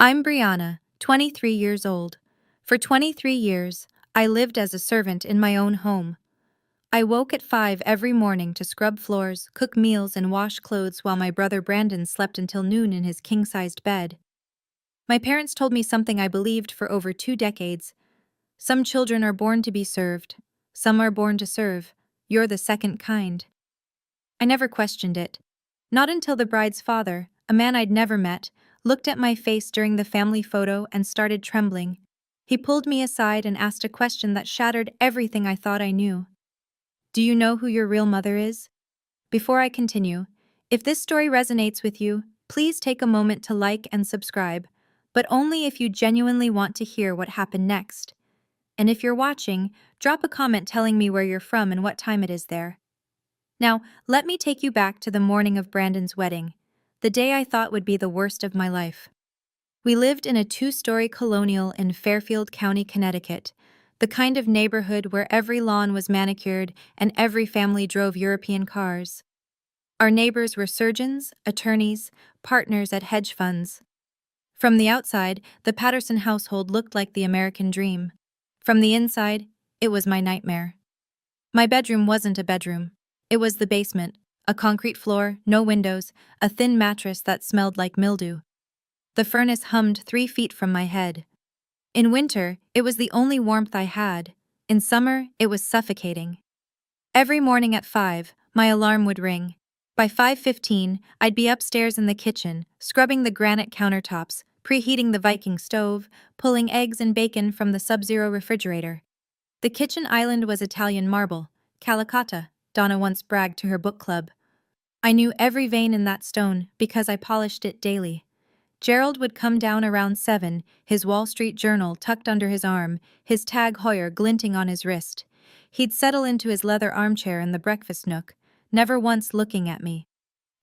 I'm Brianna, 23 years old. For 23 years, I lived as a servant in my own home. I woke at 5 every morning to scrub floors, cook meals, and wash clothes while my brother Brandon slept until noon in his king-sized bed. My parents told me something I believed for over 2 decades. Some children are born to be served. Some are born to serve. You're the second kind. I never questioned it. Not until the bride's father, a man I'd never met, looked at my face during the family photo and started trembling. He pulled me aside and asked a question that shattered everything I thought I knew. Do you know who your real mother is? Before I continue, if this story resonates with you, please take a moment to like and subscribe, but only if you genuinely want to hear what happened next. And if you're watching, drop a comment telling me where you're from and what time it is there. Now, let me take you back to the morning of Brandon's wedding, the day I thought would be the worst of my life. We lived in a 2-story colonial in Fairfield County, Connecticut, the kind of neighborhood where every lawn was manicured and every family drove European cars. Our neighbors were surgeons, attorneys, partners at hedge funds. From the outside, the Patterson household looked like the American dream. From the inside, it was my nightmare. My bedroom wasn't a bedroom. It was the basement, a concrete floor, no windows, a thin mattress that smelled like mildew. The furnace hummed 3 feet from my head. In winter, it was the only warmth I had. In summer, it was suffocating. Every morning at 5, my alarm would ring. By 5:15, I'd be upstairs in the kitchen, scrubbing the granite countertops, preheating the Viking stove, pulling eggs and bacon from the Sub-Zero refrigerator. The kitchen island was Italian marble, Calicotta, Donna once bragged to her book club. I knew every vein in that stone because I polished it daily. Gerald would come down around 7, his Wall Street Journal tucked under his arm, his Tag Heuer glinting on his wrist. He'd settle into his leather armchair in the breakfast nook, never once looking at me.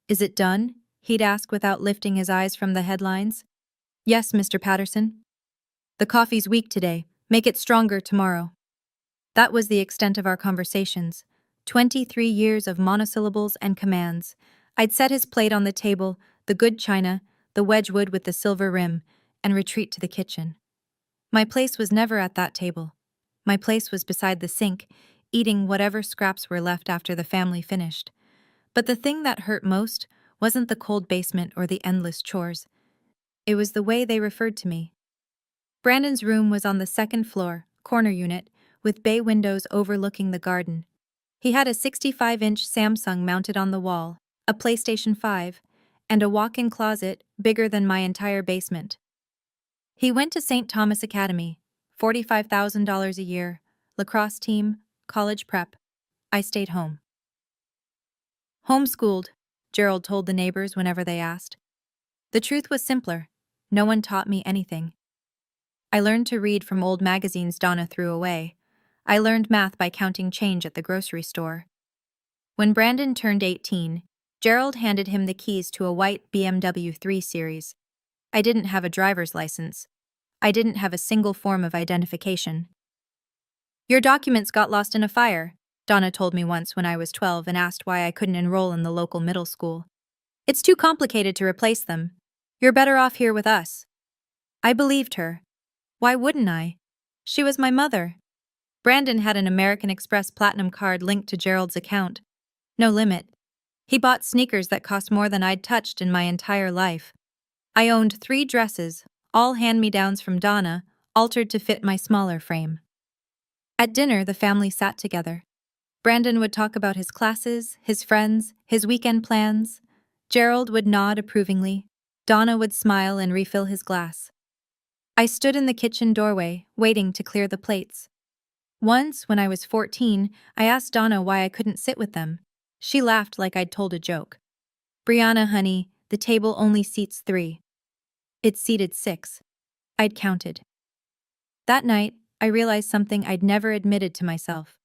"Is it done?" he'd ask without lifting his eyes from the headlines. "Yes, Mr. Patterson." "The coffee's weak today. Make it stronger tomorrow." That was the extent of our conversations. 23 years of monosyllables and commands. I'd set his plate on the table, the good china, the Wedgwood with the silver rim, and retreat to the kitchen. My place was never at that table. My place was beside the sink, eating whatever scraps were left after the family finished. But the thing that hurt most wasn't the cold basement or the endless chores. It was the way they referred to me. Brandon's room was on the second floor, corner unit, with bay windows overlooking the garden. He had a 65-inch Samsung mounted on the wall, a PlayStation 5, and a walk-in closet bigger than my entire basement. He went to St. Thomas Academy, $45,000 a year, lacrosse team, college prep. I stayed home. Homeschooled, Gerald told the neighbors whenever they asked. The truth was simpler. No one taught me anything. I learned to read from old magazines Donna threw away. I learned math by counting change at the grocery store. When Brandon turned 18, Gerald handed him the keys to a white BMW 3 Series. I didn't have a driver's license. I didn't have a single form of identification. "Your documents got lost in a fire," Donna told me once when I was 12 and asked why I couldn't enroll in the local middle school. "It's too complicated to replace them. You're better off here with us." I believed her. Why wouldn't I? She was my mother. Brandon had an American Express Platinum card linked to Gerald's account. No limit. He bought sneakers that cost more than I'd touched in my entire life. I owned 3 dresses, all hand-me-downs from Donna, altered to fit my smaller frame. At dinner, the family sat together. Brandon would talk about his classes, his friends, his weekend plans. Gerald would nod approvingly. Donna would smile and refill his glass. I stood in the kitchen doorway, waiting to clear the plates. Once, when I was 14, I asked Donna why I couldn't sit with them. She laughed like I'd told a joke. "Brianna, honey, the table only seats 3. It seated 6. I'd counted. That night, I realized something I'd never admitted to myself.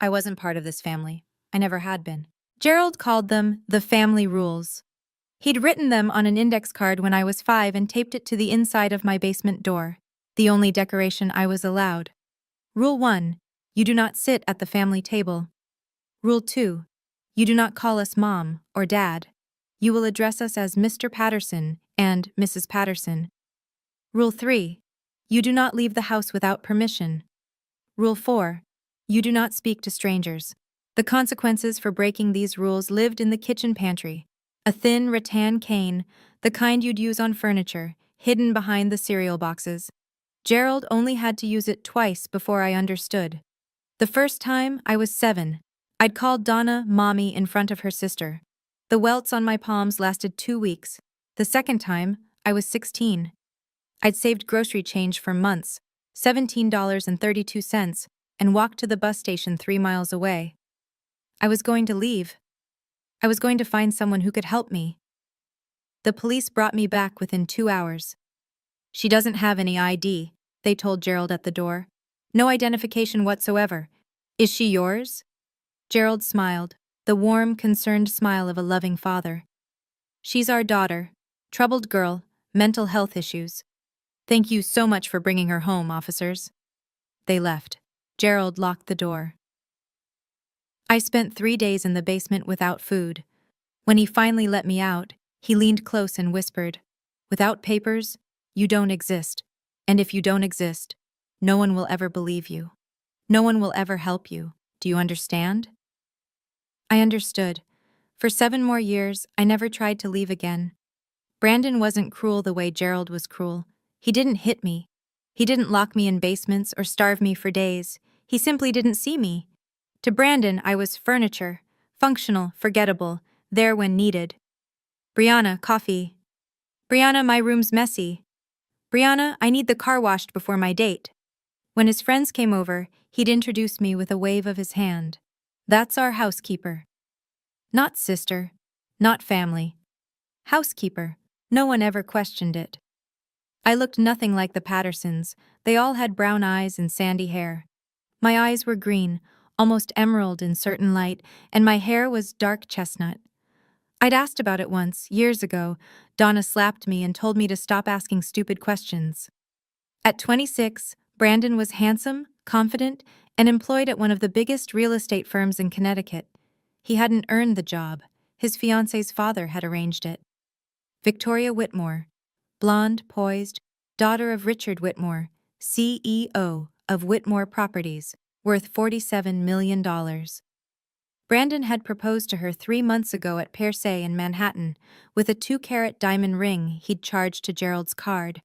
I wasn't part of this family. I never had been. Gerald called them the family rules. He'd written them on an index card when I was 5 and taped it to the inside of my basement door, the only decoration I was allowed. Rule 1, you do not sit at the family table. Rule 2, you do not call us Mom or Dad. You will address us as Mr. Patterson and Mrs. Patterson. Rule 3. You do not leave the house without permission. Rule 4. You do not speak to strangers. The consequences for breaking these rules lived in the kitchen pantry. A thin rattan cane, the kind you'd use on furniture, hidden behind the cereal boxes. Gerald only had to use it twice before I understood. The first time, I was 7. I'd called Donna Mommy in front of her sister. The welts on my palms lasted 2 weeks. The second time, I was 16. I'd saved grocery change for months, $17.32, and walked to the bus station 3 miles away. I was going to leave. I was going to find someone who could help me. The police brought me back within 2 hours. She doesn't have any ID, they told Gerald at the door. No identification whatsoever. Is she yours? Gerald smiled, the warm, concerned smile of a loving father. She's our daughter. Troubled girl, mental health issues. Thank you so much for bringing her home, officers. They left. Gerald locked the door. I spent 3 days in the basement without food. When he finally let me out, he leaned close and whispered, "Without papers, you don't exist. And if you don't exist, no one will ever believe you. No one will ever help you. Do you understand?" I understood. For 7 more years, I never tried to leave again. Brandon wasn't cruel the way Gerald was cruel. He didn't hit me. He didn't lock me in basements or starve me for days. He simply didn't see me. To Brandon, I was furniture, functional, forgettable, there when needed. "Brianna, coffee. Brianna, my room's messy. Brianna, I need the car washed before my date." When his friends came over, he'd introduce me with a wave of his hand. "That's our housekeeper." Not sister, not family. Housekeeper. No one ever questioned it. I looked nothing like the Pattersons. They all had brown eyes and sandy hair. My eyes were green, almost emerald in certain light, and my hair was dark chestnut. I'd asked about it once, years ago. Donna slapped me and told me to stop asking stupid questions. At 26, Brandon was handsome, confident, and employed at one of the biggest real estate firms in Connecticut. He hadn't earned the job. His fiancé's father had arranged it. Victoria Whitmore, blonde, poised, daughter of Richard Whitmore, CEO of Whitmore Properties, worth $47 million. Brandon had proposed to her 3 months ago at Pear Se in Manhattan, with a 2-carat diamond ring he'd charged to Gerald's card.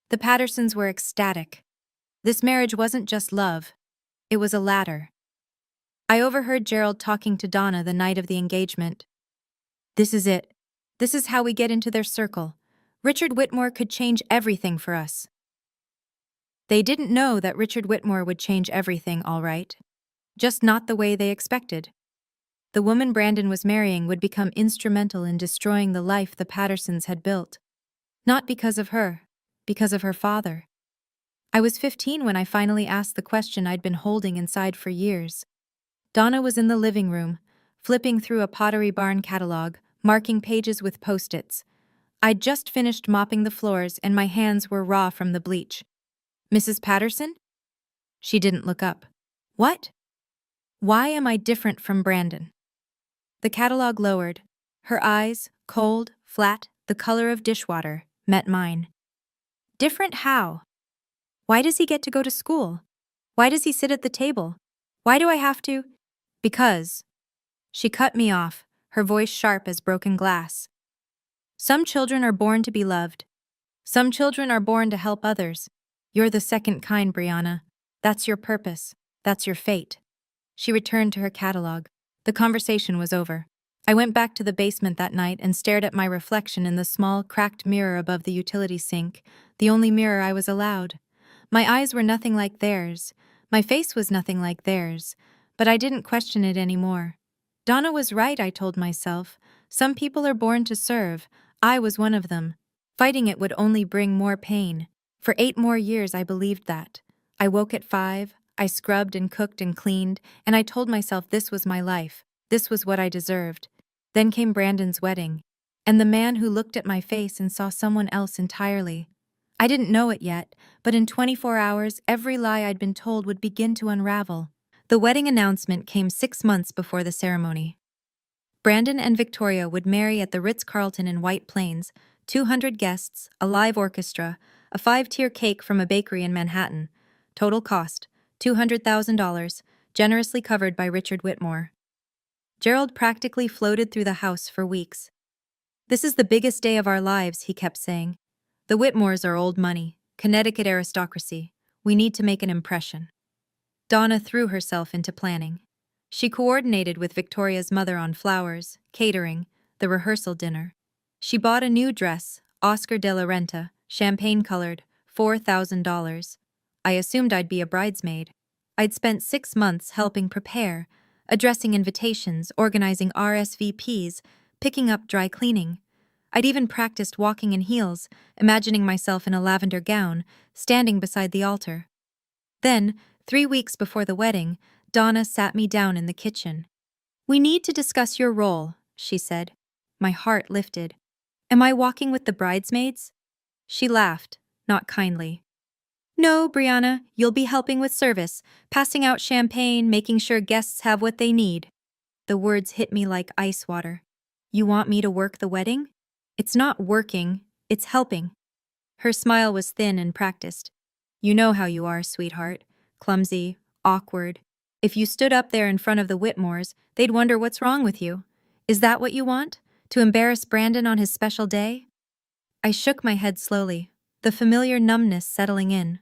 The Pattersons were ecstatic. This marriage wasn't just love, it was a ladder. I overheard Gerald talking to Donna the night of the engagement. "This is it. This is how we get into their circle. Richard Whitmore could change everything for us." They didn't know that Richard Whitmore would change everything, all right. Just not the way they expected. The woman Brandon was marrying would become instrumental in destroying the life the Pattersons had built. Not because of her, because of her father. I was 15 when I finally asked the question I'd been holding inside for years. Donna was in the living room, flipping through a Pottery Barn catalog, marking pages with Post-its. I'd just finished mopping the floors and my hands were raw from the bleach. "Mrs. Patterson?" She didn't look up. "What? Why am I different from Brandon?" The catalog lowered. Her eyes, cold, flat, the color of dishwater, met mine. "Different how? Why does he get to go to school? Why does he sit at the table? Why do I have to?" "Because." She cut me off, her voice sharp as broken glass. "Some children are born to be loved. Some children are born to help others. You're the second kind, Brianna. That's your purpose. That's your fate." She returned to her catalog. The conversation was over. I went back to the basement that night and stared at my reflection in the small, cracked mirror above the utility sink, the only mirror I was allowed. My eyes were nothing like theirs. My face was nothing like theirs. But I didn't question it anymore. Donna was right, I told myself. Some people are born to serve. I was one of them. Fighting it would only bring more pain. For 8 more years I believed that. I woke at 5, I scrubbed and cooked and cleaned, and I told myself this was my life. This was what I deserved. Then came Brandon's wedding, and the man who looked at my face and saw someone else entirely. I didn't know it yet, but in 24 hours every lie I'd been told would begin to unravel. The wedding announcement came 6 months before the ceremony. Brandon and Victoria would marry at the Ritz-Carlton in White Plains, 200 guests, a live orchestra, a 5-tier cake from a bakery in Manhattan. Total cost, $200,000, generously covered by Richard Whitmore. Gerald practically floated through the house for weeks. "This is the biggest day of our lives," he kept saying. "The Whitmores are old money, Connecticut aristocracy. We need to make an impression." Donna threw herself into planning. She coordinated with Victoria's mother on flowers, catering, the rehearsal dinner. She bought a new dress, Oscar de la Renta, champagne-colored, $4,000. I assumed I'd be a bridesmaid. I'd spent 6 months helping prepare, addressing invitations, organizing RSVPs, picking up dry cleaning. I'd even practiced walking in heels, imagining myself in a lavender gown, standing beside the altar. Then, 3 weeks before the wedding, Donna sat me down in the kitchen. "We need to discuss your role," she said. My heart lifted. "Am I walking with the bridesmaids?" She laughed, not kindly. "No, Brianna, you'll be helping with service, passing out champagne, making sure guests have what they need." The words hit me like ice water. "You want me to work the wedding?" "It's not working, it's helping." Her smile was thin and practiced. "You know how you are, sweetheart. Clumsy, awkward. If you stood up there in front of the Whitmores, they'd wonder what's wrong with you. Is that what you want? To embarrass Brandon on his special day?" I shook my head slowly, the familiar numbness settling in.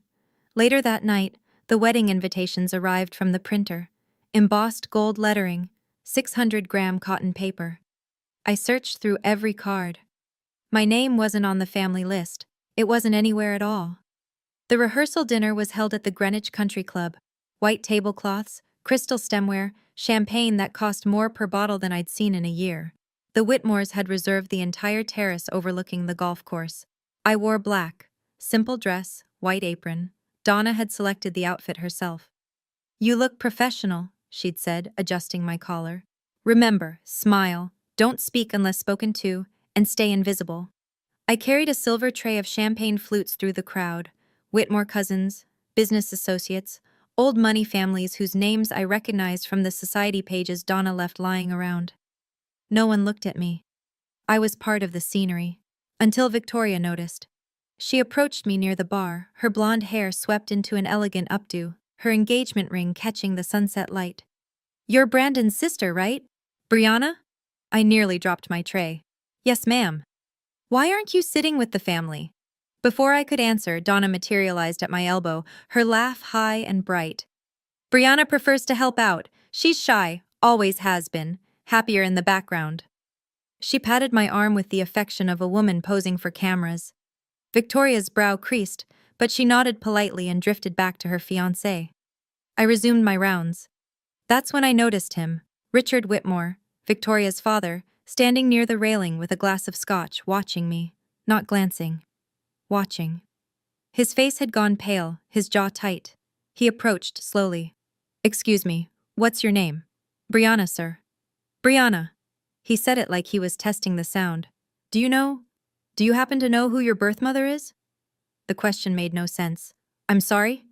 Later that night, the wedding invitations arrived from the printer. Embossed gold lettering, 600-gram cotton paper. I searched through every card. My name wasn't on the family list. It wasn't anywhere at all. The rehearsal dinner was held at the Greenwich Country Club. White tablecloths, crystal stemware, champagne that cost more per bottle than I'd seen in a year. The Whitmores had reserved the entire terrace overlooking the golf course. I wore black, simple dress, white apron. Donna had selected the outfit herself. "You look professional," she'd said, adjusting my collar. "Remember, smile, don't speak unless spoken to, and stay invisible." I carried a silver tray of champagne flutes through the crowd. Whitmore cousins, business associates, old money families whose names I recognized from the society pages Donna left lying around. No one looked at me. I was part of the scenery. Until Victoria noticed. She approached me near the bar, her blonde hair swept into an elegant updo, her engagement ring catching the sunset light. "You're Brandon's sister, right? Brianna?" I nearly dropped my tray. "Yes, ma'am." "Why aren't you sitting with the family?" Before I could answer, Donna materialized at my elbow, her laugh high and bright. "Brianna prefers to help out. She's shy, always has been, happier in the background." She patted my arm with the affection of a woman posing for cameras. Victoria's brow creased, but she nodded politely and drifted back to her fiancé. I resumed my rounds. That's when I noticed him, Richard Whitmore, Victoria's father, standing near the railing with a glass of scotch, watching me, not glancing. Watching. His face had gone pale, his jaw tight. He approached slowly. "Excuse me, what's your name?" "Brianna, sir." "Brianna." He said it like he was testing the sound. Do you happen to know who your birth mother is?" The question made no sense. "I'm sorry?"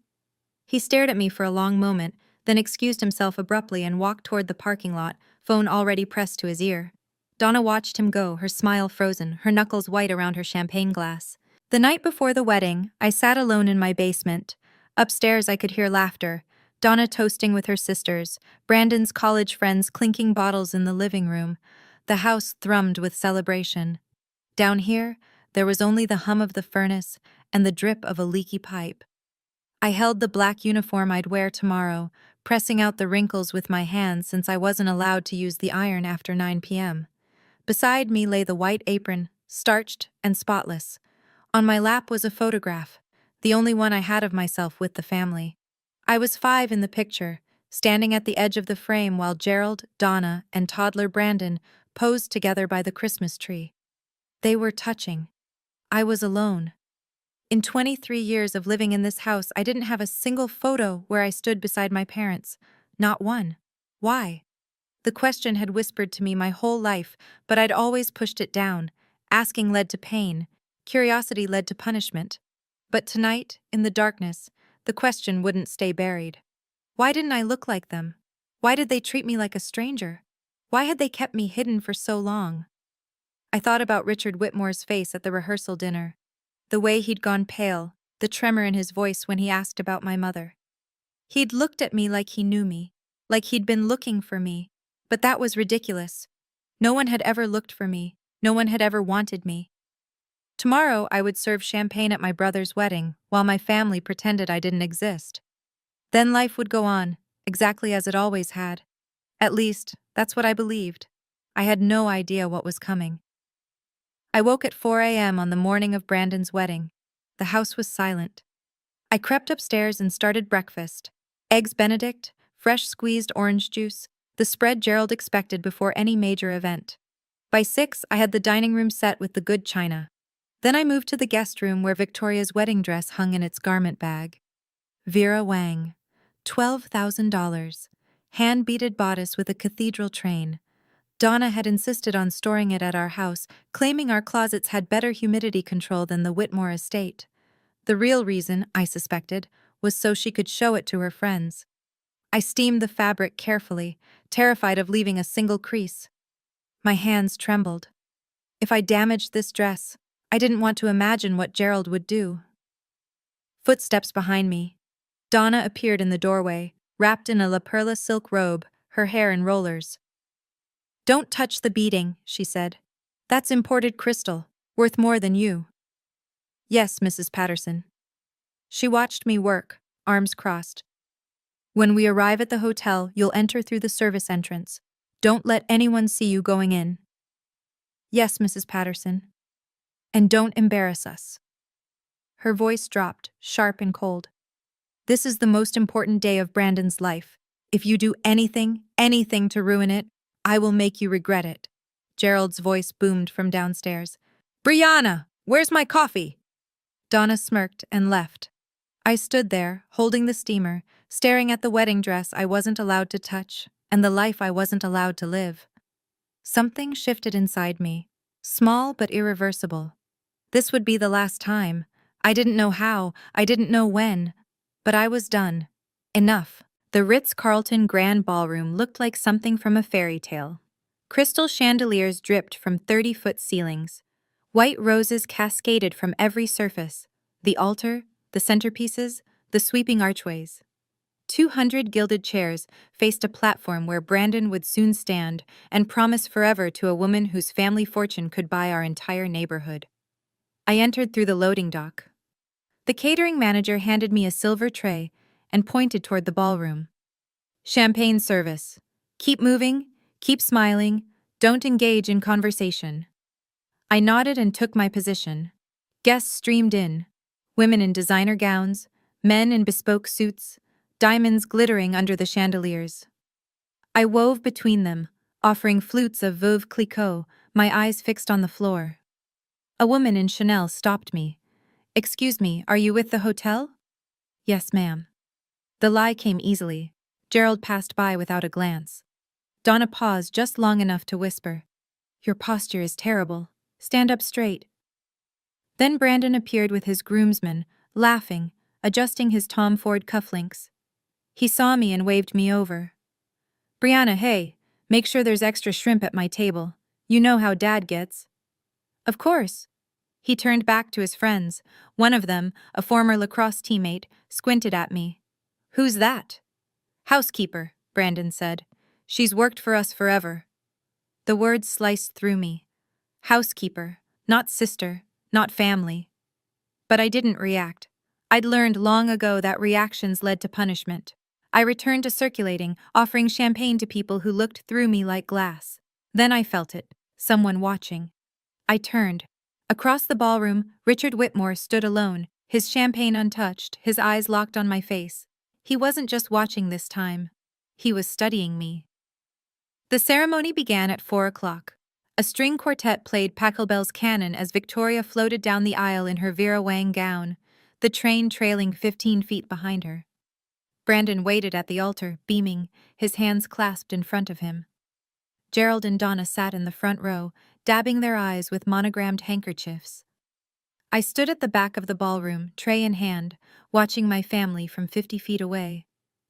He stared at me for a long moment, then excused himself abruptly and walked toward the parking lot, phone already pressed to his ear. Donna watched him go, her smile frozen, her knuckles white around her champagne glass. The night before the wedding, I sat alone in my basement. Upstairs I could hear laughter, Donna toasting with her sisters, Brandon's college friends clinking bottles in the living room. The house thrummed with celebration. Down here, there was only the hum of the furnace and the drip of a leaky pipe. I held the black uniform I'd wear tomorrow, pressing out the wrinkles with my hands since I wasn't allowed to use the iron after 9 p.m. Beside me lay the white apron, starched and spotless. On my lap was a photograph, the only one I had of myself with the family. I was 5 in the picture, standing at the edge of the frame while Gerald, Donna, and toddler Brandon posed together by the Christmas tree. They were touching. I was alone. In 23 years of living in this house, I didn't have a single photo where I stood beside my parents. Not one. Why? The question had whispered to me my whole life, but I'd always pushed it down. Asking led to pain. Curiosity led to punishment. But tonight, in the darkness, the question wouldn't stay buried. Why didn't I look like them? Why did they treat me like a stranger? Why had they kept me hidden for so long? I thought about Richard Whitmore's face at the rehearsal dinner. The way he'd gone pale, the tremor in his voice when he asked about my mother. He'd looked at me like he knew me, like he'd been looking for me. But that was ridiculous. No one had ever looked for me. No one had ever wanted me. Tomorrow I would serve champagne at my brother's wedding, while my family pretended I didn't exist. Then life would go on, exactly as it always had. At least, that's what I believed. I had no idea what was coming. I woke at 4 a.m. on the morning of Brandon's wedding. The house was silent. I crept upstairs and started breakfast. Eggs Benedict, fresh squeezed orange juice, the spread Gerald expected before any major event. By 6, I had the dining room set with the good china. Then I moved to the guest room where Victoria's wedding dress hung in its garment bag. Vera Wang. $12,000. Hand-beaded bodice with a cathedral train. Donna had insisted on storing it at our house, claiming our closets had better humidity control than the Whitmore estate. The real reason, I suspected, was so she could show it to her friends. I steamed the fabric carefully, terrified of leaving a single crease. My hands trembled. If I damaged this dress, I didn't want to imagine what Gerald would do. Footsteps behind me. Donna appeared in the doorway, wrapped in a La Perla silk robe, her hair in rollers. "Don't touch the beading," she said. "That's imported crystal, worth more than you." "Yes, Mrs. Patterson." She watched me work, arms crossed. "When we arrive at the hotel, you'll enter through the service entrance. Don't let anyone see you going in." "Yes, Mrs. Patterson." "And don't embarrass us." Her voice dropped, sharp and cold. "This is the most important day of Brandon's life. If you do anything to ruin it, I will make you regret it." Gerald's voice boomed from downstairs. "Brianna, where's my coffee?" Donna smirked and left. I stood there, holding the steamer, staring at the wedding dress I wasn't allowed to touch, and the life I wasn't allowed to live. Something shifted inside me, small but irreversible. This would be the last time. I didn't know how, I didn't know when, but I was done. Enough. The Ritz-Carlton Grand Ballroom looked like something from a fairy tale. Crystal chandeliers dripped from 30-foot ceilings. White roses cascaded from every surface. The altar, the centerpieces, the sweeping archways. 200 gilded chairs faced a platform where Brandon would soon stand and promise forever to a woman whose family fortune could buy our entire neighborhood. I entered through the loading dock. The catering manager handed me a silver tray and pointed toward the ballroom. "Champagne service. Keep moving, keep smiling, don't engage in conversation." I nodded and took my position. Guests streamed in. Women in designer gowns, men in bespoke suits, diamonds glittering under the chandeliers. I wove between them, offering flutes of Veuve Clicquot, my eyes fixed on the floor. A woman in Chanel stopped me. "Excuse me, are you with the hotel?" "Yes, ma'am." The lie came easily. Gerald passed by without a glance. Donna paused just long enough to whisper, "Your posture is terrible. Stand up straight." Then Brandon appeared with his groomsmen, laughing, adjusting his Tom Ford cufflinks. He saw me and waved me over. "Brianna, hey, make sure there's extra shrimp at my table. You know how Dad gets." "Of course." He turned back to his friends. One of them, a former lacrosse teammate, squinted at me. "Who's that?" "Housekeeper," Brandon said. "She's worked for us forever." The words sliced through me. Housekeeper, not sister, not family. But I didn't react. I'd learned long ago that reactions led to punishment. I returned to circulating, offering champagne to people who looked through me like glass. Then I felt it, someone watching. I turned. Across the ballroom, Richard Whitmore stood alone, his champagne untouched, his eyes locked on my face. He wasn't just watching this time. He was studying me. The ceremony began at 4 o'clock. A string quartet played Pachelbel's Canon as Victoria floated down the aisle in her Vera Wang gown, the train trailing 15 feet behind her. Brandon waited at the altar, beaming, his hands clasped in front of him. Gerald and Donna sat in the front row, dabbing their eyes with monogrammed handkerchiefs. I stood at the back of the ballroom, tray in hand, watching my family from 50 feet away.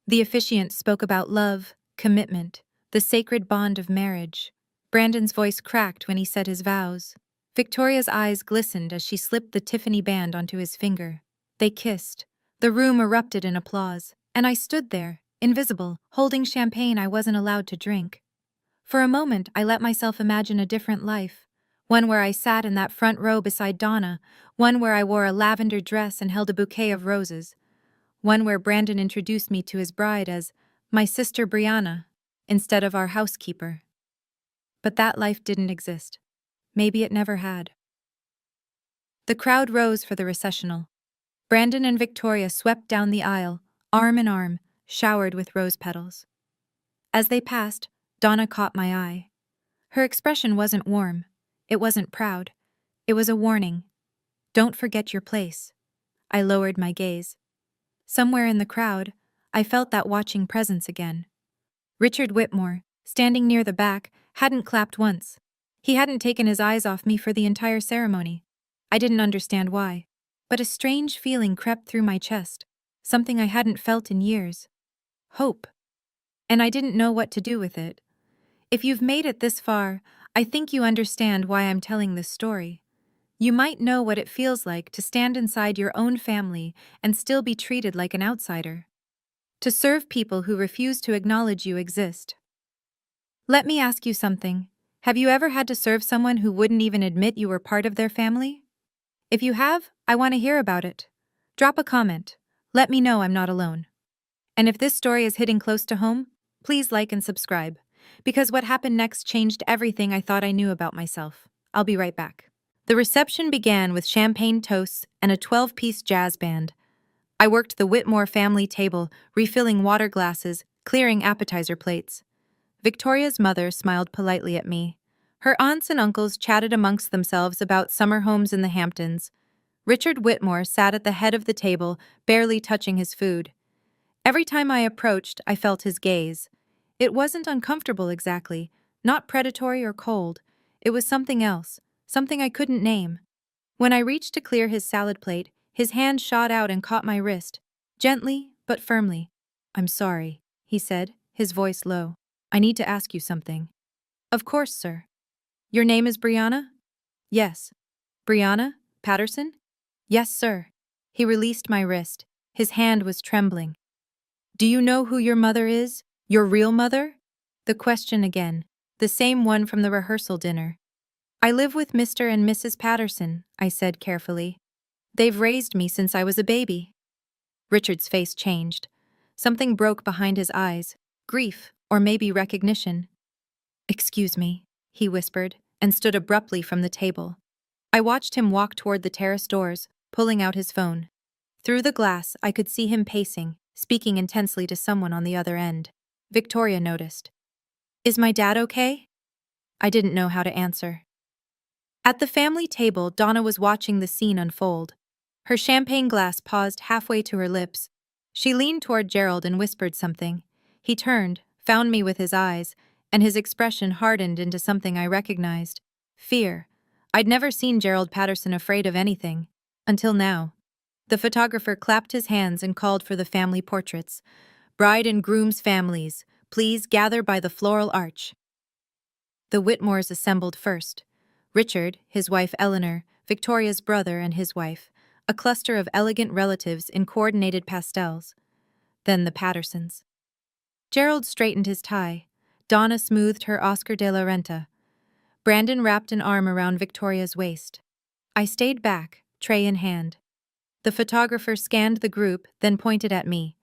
The officiant spoke about love, commitment, the sacred bond of marriage. Brandon's voice cracked when he said his vows. Victoria's eyes glistened as she slipped the Tiffany band onto his finger. They kissed. The room erupted in applause, and I stood there, invisible, holding champagne I wasn't allowed to drink. For a moment, I let myself imagine a different life. One where I sat in that front row beside Donna, one where I wore a lavender dress and held a bouquet of roses, one where Brandon introduced me to his bride as my sister Brianna, instead of our housekeeper. But that life didn't exist. Maybe it never had. The crowd rose for the recessional. Brandon and Victoria swept down the aisle, arm in arm, showered with rose petals. As they passed, Donna caught my eye. Her expression wasn't warm. It wasn't proud. It was a warning. Don't forget your place. I lowered my gaze. Somewhere in the crowd, I felt that watching presence again. Richard Whitmore, standing near the back, hadn't clapped once. He hadn't taken his eyes off me for the entire ceremony. I didn't understand why, but a strange feeling crept through my chest, something I hadn't felt in years. Hope. And I didn't know what to do with it. If you've made it this far, I think you understand why I'm telling this story. You might know what it feels like to stand inside your own family and still be treated like an outsider. To serve people who refuse to acknowledge you exist. Let me ask you something. Have you ever had to serve someone who wouldn't even admit you were part of their family? If you have, I want to hear about it. Drop a comment. Let me know I'm not alone. And if this story is hitting close to home, please like and subscribe. Because what happened next changed everything I thought I knew about myself. I'll be right back. The reception began with champagne toasts and a 12-piece jazz band. I worked the Whitmore family table, refilling water glasses, clearing appetizer plates. Victoria's mother smiled politely at me. Her aunts and uncles chatted amongst themselves about summer homes in the Hamptons. Richard Whitmore sat at the head of the table, barely touching his food. Every time I approached, I felt his gaze. It wasn't uncomfortable exactly, not predatory or cold. It was something else, something I couldn't name. When I reached to clear his salad plate, his hand shot out and caught my wrist, gently but firmly. "I'm sorry," he said, his voice low. "I need to ask you something." "Of course, sir." "Your name is Brianna?" "Yes." "Brianna Patterson?" "Yes, sir." He released my wrist. His hand was trembling. "Do you know who your mother is? Your real mother?" The question again, the same one from the rehearsal dinner. "I live with Mr. and Mrs. Patterson," I said carefully. "They've raised me since I was a baby." Richard's face changed. Something broke behind his eyes, grief, or maybe recognition. "Excuse me," he whispered, and stood abruptly from the table. I watched him walk toward the terrace doors, pulling out his phone. Through the glass, I could see him pacing, speaking intensely to someone on the other end. Victoria noticed. "Is my dad okay?" I didn't know how to answer. At the family table, Donna was watching the scene unfold. Her champagne glass paused halfway to her lips. She leaned toward Gerald and whispered something. He turned, found me with his eyes, and his expression hardened into something I recognized. Fear. I'd never seen Gerald Patterson afraid of anything. Until now. The photographer clapped his hands and called for the family portraits. "Bride and groom's families, please gather by the floral arch." The Whitmores assembled first. Richard, his wife Eleanor, Victoria's brother and his wife, a cluster of elegant relatives in coordinated pastels. Then the Pattersons. Gerald straightened his tie. Donna smoothed her Oscar de la Renta. Brandon wrapped an arm around Victoria's waist. I stayed back, tray in hand. The photographer scanned the group, then pointed at me.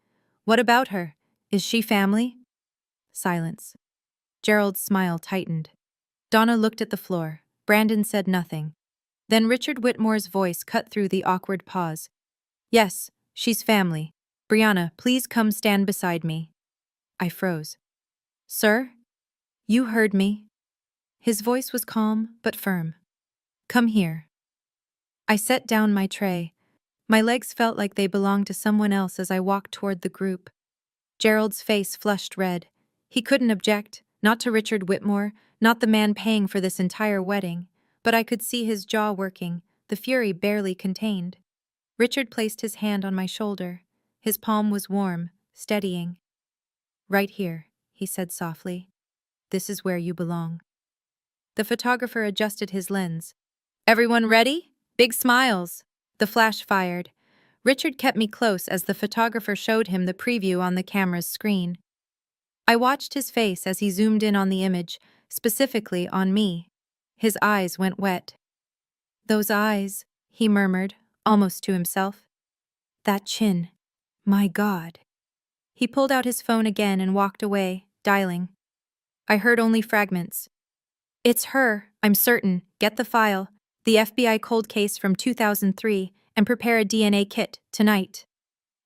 "What about her? Is she family?" Silence. Gerald's smile tightened. Donna looked at the floor. Brandon said nothing. Then Richard Whitmore's voice cut through the awkward pause. "Yes, she's family. Brianna, please come stand beside me." I froze. "Sir?" "You heard me." His voice was calm but firm. "Come here." I set down my tray. My legs felt like they belonged to someone else as I walked toward the group. Gerald's face flushed red. He couldn't object, not to Richard Whitmore, not the man paying for this entire wedding, but I could see his jaw working, the fury barely contained. Richard placed his hand on my shoulder. His palm was warm, steadying. "Right here," he said softly. "This is where you belong." The photographer adjusted his lens. Everyone ready? Big smiles. The flash fired. Richard kept me close as the photographer showed him the preview on the camera's screen. I watched his face as he zoomed in on the image, specifically on me. His eyes went wet. Those eyes, he murmured, almost to himself. That chin. My God. He pulled out his phone again and walked away, dialing. I heard only fragments. It's her, I'm certain. Get the file, the FBI cold case from 2003, and prepare a DNA kit, tonight.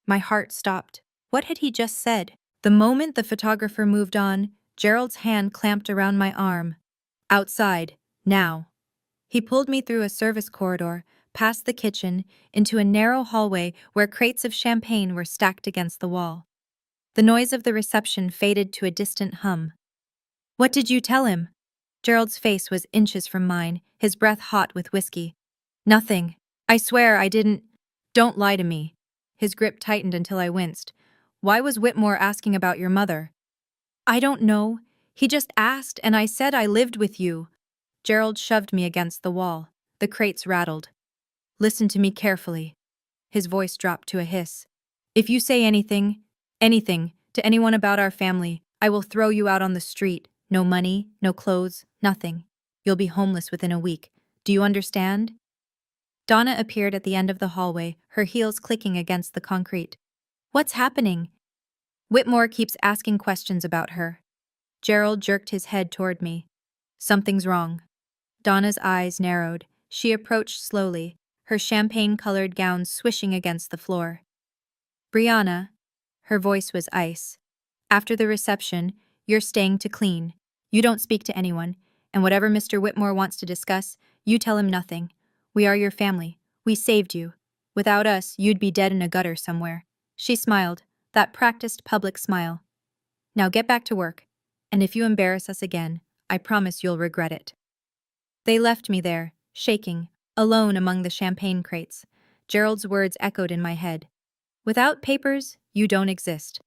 My heart stopped. What had he just said? The moment the photographer moved on, Gerald's hand clamped around my arm. Outside, now. He pulled me through a service corridor, past the kitchen, into a narrow hallway where crates of champagne were stacked against the wall. The noise of the reception faded to a distant hum. What did you tell him? Gerald's face was inches from mine, his breath hot with whiskey. Nothing. I swear I didn't. Don't lie to me. His grip tightened until I winced. Why was Whitmore asking about your mother? I don't know. He just asked, and I said I lived with you. Gerald shoved me against the wall. The crates rattled. Listen to me carefully. His voice dropped to a hiss. If you say anything, to anyone about our family, I will throw you out on the street. No money, no clothes, nothing. You'll be homeless within a week. Do you understand? Donna appeared at the end of the hallway, her heels clicking against the concrete. What's happening? Whitmore keeps asking questions about her. Gerald jerked his head toward me. Something's wrong. Donna's eyes narrowed. She approached slowly, her champagne-colored gown swishing against the floor. Brianna. Her voice was ice. After the reception, you're staying to clean. You don't speak to anyone, and whatever Mr. Whitmore wants to discuss, you tell him nothing. We are your family. We saved you. Without us, you'd be dead in a gutter somewhere. She smiled, that practiced public smile. Now get back to work, and if you embarrass us again, I promise you'll regret it. They left me there, shaking, alone among the champagne crates. Gerald's words echoed in my head. Without papers, you don't exist.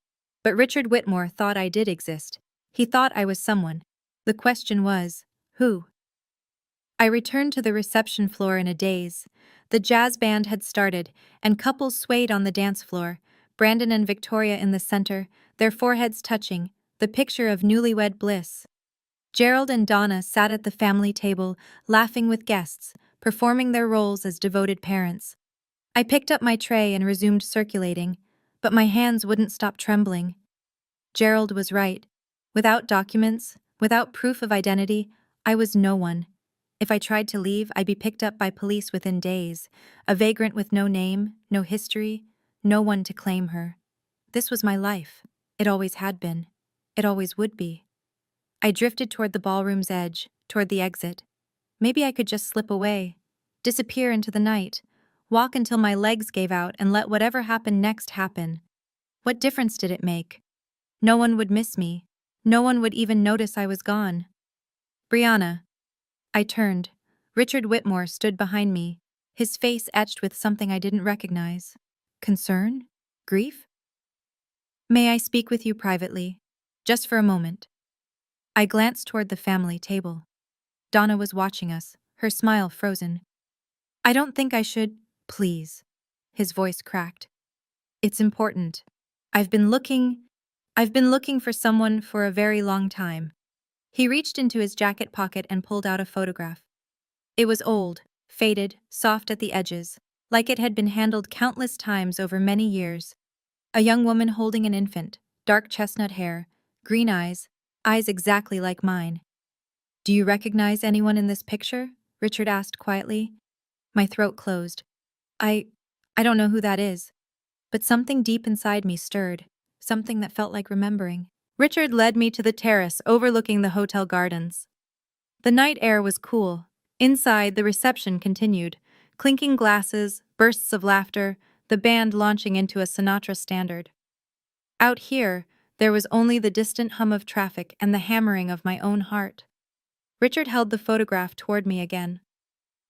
But Richard Whitmore thought I did exist. He thought I was someone. The question was, who? I returned to the reception floor in a daze. The jazz band had started, and couples swayed on the dance floor, Brandon and Victoria in the center, their foreheads touching, the picture of newlywed bliss. Gerald and Donna sat at the family table, laughing with guests, performing their roles as devoted parents. I picked up my tray and resumed circulating, but my hands wouldn't stop trembling. Gerald was right. Without documents, without proof of identity, I was no one. If I tried to leave, I'd be picked up by police within days, a vagrant with no name, no history, no one to claim her. This was my life. It always had been. It always would be. I drifted toward the ballroom's edge, toward the exit. Maybe I could just slip away, disappear into the night, walk until my legs gave out and let whatever happened next happen. What difference did it make? No one would miss me. No one would even notice I was gone. Brianna. I turned. Richard Whitmore stood behind me, his face etched with something I didn't recognize. Concern? Grief? May I speak with you privately? Just for a moment. I glanced toward the family table. Donna was watching us, her smile frozen. I don't think I should, please. His voice cracked. It's important. I've been looking for someone for a very long time. He reached into his jacket pocket and pulled out a photograph. It was old, faded, soft at the edges, like it had been handled countless times over many years. A young woman holding an infant, dark chestnut hair, green eyes exactly like mine. Do you recognize anyone in this picture? Richard asked quietly. My throat closed. I don't know who that is. But something deep inside me stirred, something that felt like remembering. Richard led me to the terrace overlooking the hotel gardens. The night air was cool. Inside, the reception continued. Clinking glasses, bursts of laughter, the band launching into a Sinatra standard. Out here, there was only the distant hum of traffic and the hammering of my own heart. Richard held the photograph toward me again.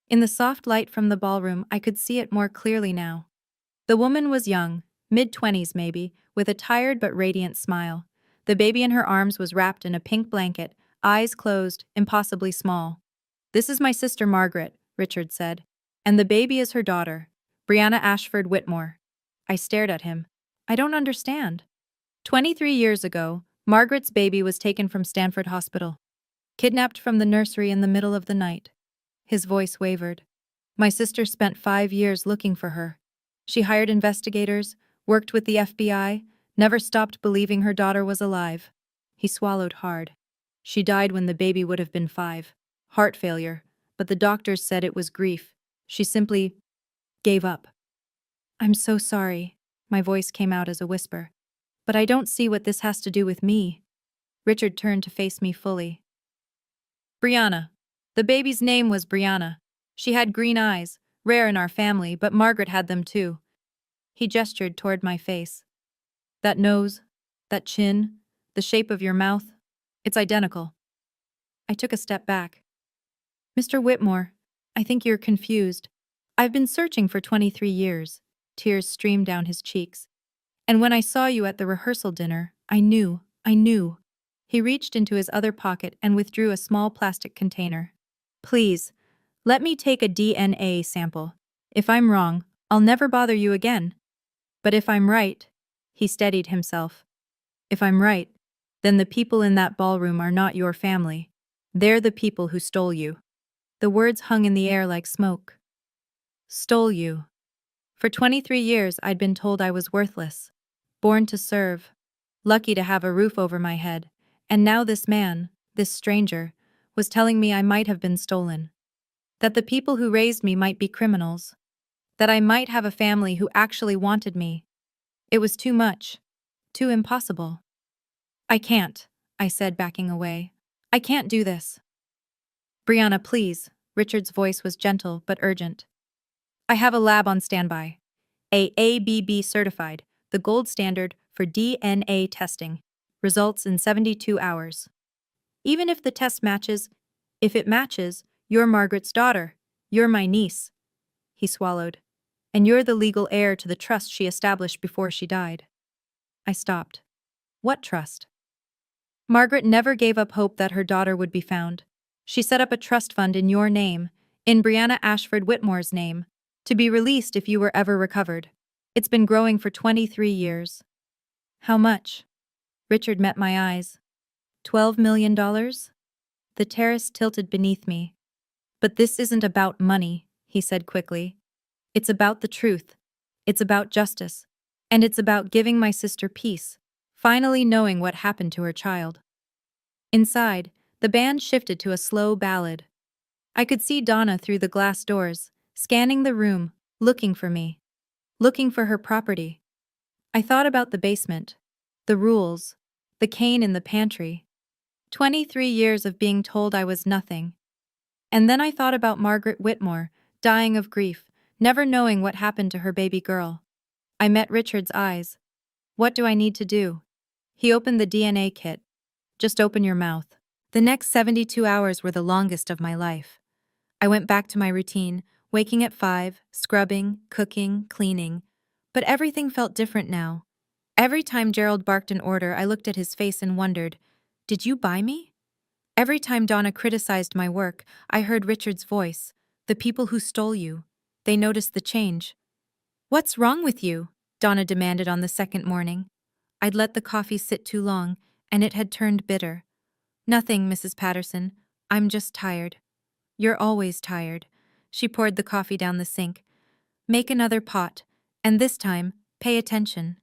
In the soft light from the ballroom, I could see it more clearly now. The woman was young, mid-20s maybe, with a tired but radiant smile. The baby in her arms was wrapped in a pink blanket, eyes closed, impossibly small. This is my sister Margaret, Richard said. And the baby is her daughter, Brianna Ashford Whitmore. I stared at him. I don't understand. 23 years ago, Margaret's baby was taken from Stanford Hospital, kidnapped from the nursery in the middle of the night. His voice wavered. My sister spent 5 years looking for her. She hired investigators, worked with the FBI, never stopped believing her daughter was alive. He swallowed hard. She died when the baby would have been 5. Heart failure, but the doctors said it was grief. She simply gave up. I'm so sorry. My voice came out as a whisper. But I don't see what this has to do with me. Richard turned to face me fully. Brianna. The baby's name was Brianna. She had green eyes, rare in our family, but Margaret had them too. He gestured toward my face. That nose, that chin, the shape of your mouth, it's identical. I took a step back. Mr. Whitmore, I think you're confused. I've been searching for 23 years. Tears streamed down his cheeks. And when I saw you at the rehearsal dinner, I knew. He reached into his other pocket and withdrew a small plastic container. Please, let me take a DNA sample. If I'm wrong, I'll never bother you again. But if I'm right, he steadied himself. If I'm right, then the people in that ballroom are not your family. They're the people who stole you. The words hung in the air like smoke. Stole you. For 23 years, I'd been told I was worthless. Born to serve. Lucky to have a roof over my head. And now this man, this stranger, was telling me I might have been stolen. That the people who raised me might be criminals. That I might have a family who actually wanted me. It was too much. Too impossible. I can't, I said, backing away. I can't do this. Brianna, please. Richard's voice was gentle but urgent. I have a lab on standby. ABB certified, the gold standard for DNA testing. Results in 72 hours. Even if the test matches, if it matches, you're Margaret's daughter. You're my niece. He swallowed. And you're the legal heir to the trust she established before she died. I stopped. What trust? Margaret never gave up hope that her daughter would be found. She set up a trust fund in your name, in Brianna Ashford Whitmore's name, to be released if you were ever recovered. It's been growing for 23 years. How much? Richard met my eyes. $12 million? The terrace tilted beneath me. But this isn't about money, he said quickly. It's about the truth. It's about justice. And it's about giving my sister peace, finally knowing what happened to her child. Inside, the band shifted to a slow ballad. I could see Donna through the glass doors, scanning the room, looking for me. Looking for her property. I thought about the basement, the rules, the cane in the pantry. 23 years of being told I was nothing. And then I thought about Margaret Whitmore, dying of grief, never knowing what happened to her baby girl. I met Richard's eyes. What do I need to do? He opened the DNA kit. Just open your mouth. The next 72 hours were the longest of my life. I went back to my routine, waking at 5, scrubbing, cooking, cleaning. But everything felt different now. Every time Gerald barked an order, I looked at his face and wondered, did you buy me? Every time Donna criticized my work, I heard Richard's voice. The people who stole you. They noticed the change. What's wrong with you? Donna demanded on the second morning. I'd let the coffee sit too long, and it had turned bitter. Nothing, Mrs. Patterson. I'm just tired. You're always tired. She poured the coffee down the sink. Make another pot, and this time, pay attention.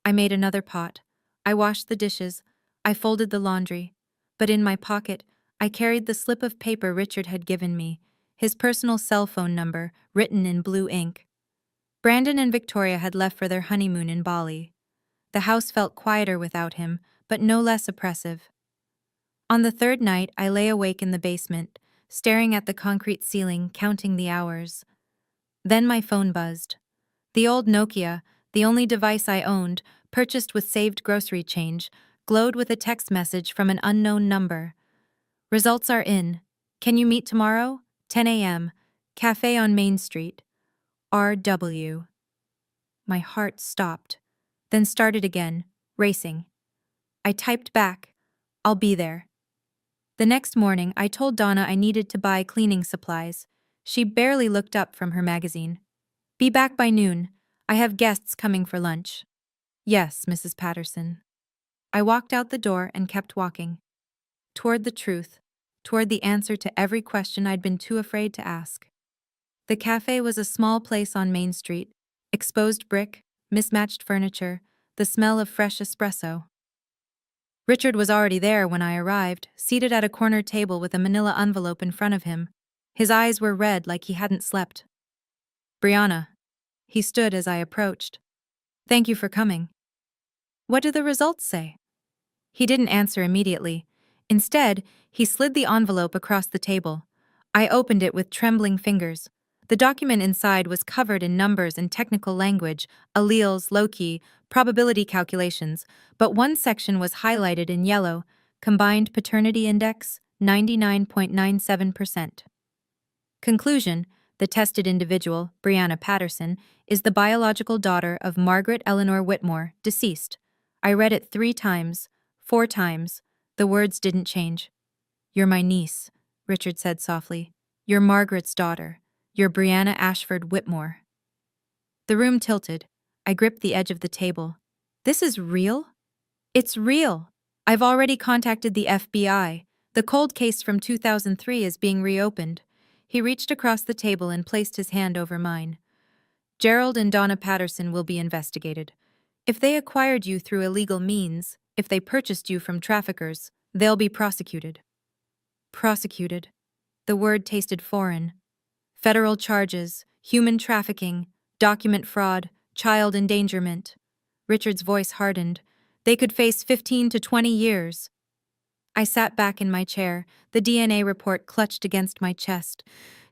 I made another pot. I washed the dishes. I folded the laundry. But in my pocket, I carried the slip of paper Richard had given me, his personal cell phone number, written in blue ink. Brandon and Victoria had left for their honeymoon in Bali. The house felt quieter without him, but no less oppressive. On the third night, I lay awake in the basement, staring at the concrete ceiling, counting the hours. Then my phone buzzed. The old Nokia, the only device I owned, purchased with saved grocery change, glowed with a text message from an unknown number. Results are in. Can you meet tomorrow? 10 a.m. Cafe on Main Street. R.W. My heart stopped, then started again, racing. I typed back, I'll be there. The next morning, I told Donna I needed to buy cleaning supplies. She barely looked up from her magazine. "Be back by noon. I have guests coming for lunch." "Yes, Mrs. Patterson." I walked out the door and kept walking. Toward the truth. Toward the answer to every question I'd been too afraid to ask. The cafe was a small place on Main Street. Exposed brick, mismatched furniture, the smell of fresh espresso. Richard was already there when I arrived, seated at a corner table with a manila envelope in front of him. His eyes were red like he hadn't slept. "Brianna." He stood as I approached. "Thank you for coming." "What do the results say?" He didn't answer immediately. Instead, he slid the envelope across the table. I opened it with trembling fingers. The document inside was covered in numbers and technical language, alleles, loci, probability calculations, but one section was highlighted in yellow: combined paternity index, 99.97%. Conclusion: the tested individual, Brianna Patterson, is the biological daughter of Margaret Eleanor Whitmore, deceased. I read it 3 times, 4 times. The words didn't change. "You're my niece," Richard said softly. "You're Margaret's daughter. You're Brianna Ashford Whitmore." The room tilted. I gripped the edge of the table. "This is real?" "It's real. I've already contacted the FBI. The cold case from 2003 is being reopened." He reached across the table and placed his hand over mine. "Gerald and Donna Patterson will be investigated. If they acquired you through illegal means, if they purchased you from traffickers, they'll be prosecuted." Prosecuted. The word tasted foreign. Federal charges, human trafficking, document fraud, child endangerment. Richard's voice hardened. They could face 15 to 20 years. I sat back in my chair, the DNA report clutched against my chest.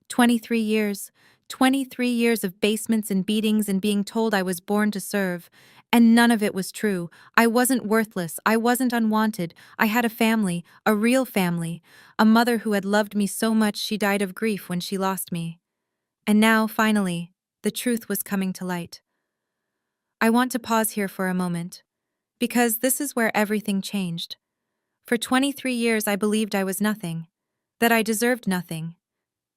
23 years. 23 years of basements and beatings and being told I was born to serve. And none of it was true. I wasn't worthless. I wasn't unwanted. I had a family, a real family. A mother who had loved me so much she died of grief when she lost me. And now, finally, the truth was coming to light. I want to pause here for a moment, because this is where everything changed. For 23 years I believed I was nothing, that I deserved nothing.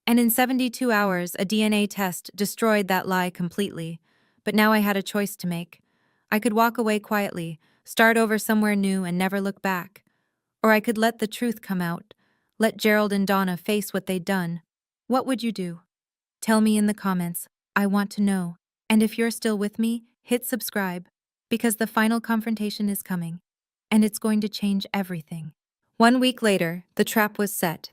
And in 72 hours, a DNA test destroyed that lie completely. But now I had a choice to make. I could walk away quietly, start over somewhere new and never look back. Or I could let the truth come out, let Gerald and Donna face what they'd done. What would you do? Tell me in the comments. I want to know. And if you're still with me, hit subscribe, because the final confrontation is coming, and it's going to change everything. 1 week later, the trap was set.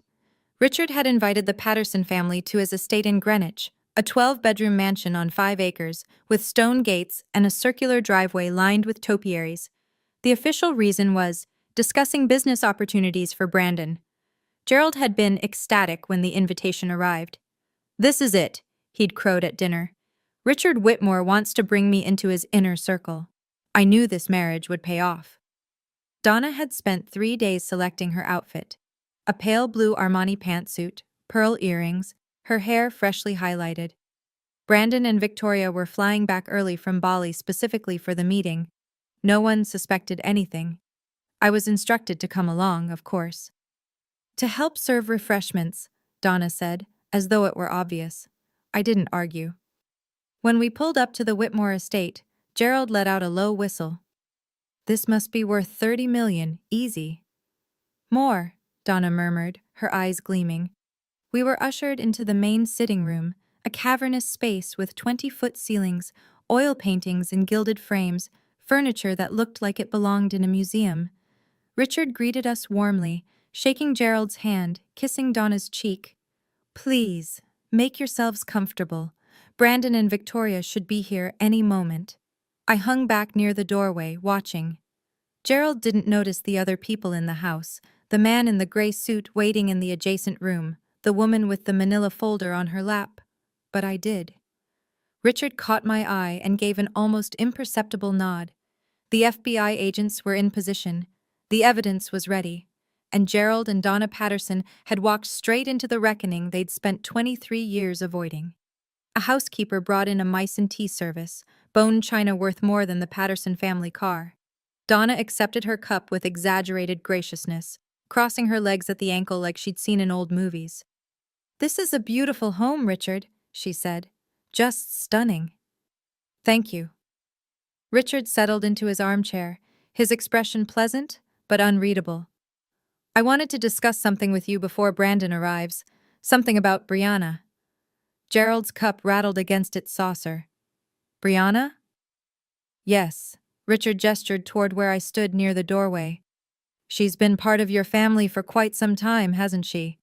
Richard had invited the Patterson family to his estate in Greenwich, a 12-bedroom mansion on 5 acres, with stone gates and a circular driveway lined with topiaries. The official reason was discussing business opportunities for Brandon. Gerald had been ecstatic when the invitation arrived. "This is it," he'd crowed at dinner. "Richard Whitmore wants to bring me into his inner circle." I knew this marriage would pay off. Donna had spent 3 days selecting her outfit. A pale blue Armani pantsuit, pearl earrings, her hair freshly highlighted. Brandon and Victoria were flying back early from Bali specifically for the meeting. No one suspected anything. I was instructed to come along, of course. "To help serve refreshments," Donna said, as though it were obvious. I didn't argue. When we pulled up to the Whitmore estate, Gerald let out a low whistle. "This must be worth 30 million, easy." "More," Donna murmured, her eyes gleaming. We were ushered into the main sitting room, a cavernous space with 20-foot ceilings, oil paintings in gilded frames, furniture that looked like it belonged in a museum. Richard greeted us warmly, shaking Gerald's hand, kissing Donna's cheek. "Please, make yourselves comfortable. Brandon and Victoria should be here any moment." I hung back near the doorway, watching. Gerald didn't notice the other people in the house, the man in the gray suit waiting in the adjacent room, the woman with the manila folder on her lap. But I did. Richard caught my eye and gave an almost imperceptible nod. The FBI agents were in position. The evidence was ready. And Gerald and Donna Patterson had walked straight into the reckoning they'd spent 23 years avoiding. A housekeeper brought in a mice and tea service, bone china worth more than the Patterson family car. Donna accepted her cup with exaggerated graciousness, crossing her legs at the ankle like she'd seen in old movies. "This is a beautiful home, Richard," she said. "Just stunning." "Thank you." Richard settled into his armchair, his expression pleasant but unreadable. "I wanted to discuss something with you before Brandon arrives. Something about Brianna." Gerald's cup rattled against its saucer. "Brianna?" "Yes." Richard gestured toward where I stood near the doorway. "She's been part of your family for quite some time, hasn't she?"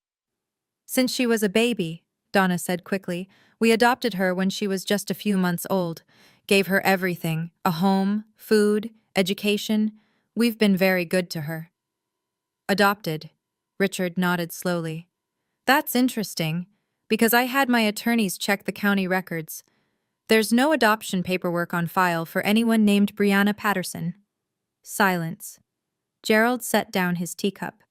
"Since she was a baby," Donna said quickly. "We adopted her when she was just a few months old. Gave her everything, a home, food, education. We've been very good to her." "Adopted?" Richard nodded slowly. "That's interesting, because I had my attorneys check the county records. There's no adoption paperwork on file for anyone named Brianna Patterson." Silence. Gerald set down his teacup.